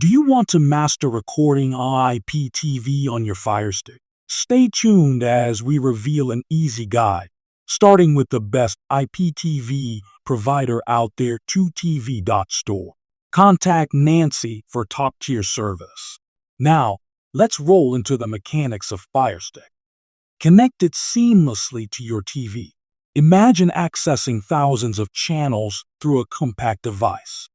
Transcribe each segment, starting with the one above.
Do you want to master recording IPTV on your Firestick? Stay tuned as we reveal an easy guide, starting with the best IPTV provider out there, 2tv.store. Contact Nancy for top-tier service. Now, let's roll into the mechanics of Firestick. Connect it seamlessly to your TV. Imagine accessing thousands of channels through a compact device.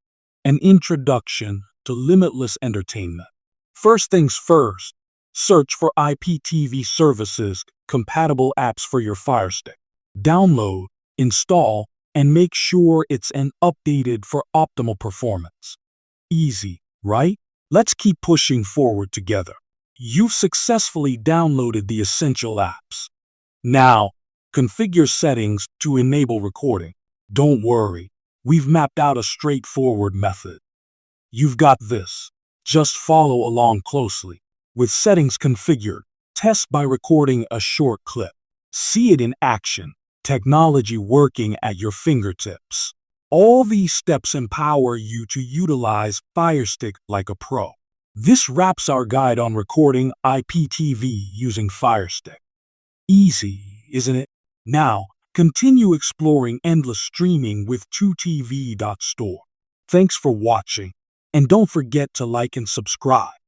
An introduction to limitless entertainment. First things first, search for IPTV services, compatible apps for your Firestick. Download, install, and make sure it's updated for optimal performance. Easy, right? Let's keep pushing forward together. You've successfully downloaded the essential apps. Now, configure settings to enable recording. Don't worry, we've mapped out a straightforward method. You've got this. Just follow along closely. With settings configured, test by recording a short clip. See it in action, technology working at your fingertips. All these steps empower you to utilize Firestick like a pro. This wraps our guide on recording IPTV using Firestick. Easy, isn't it? Now, continue exploring endless streaming with 2tv.store. Thanks for watching, and don't forget to like and subscribe.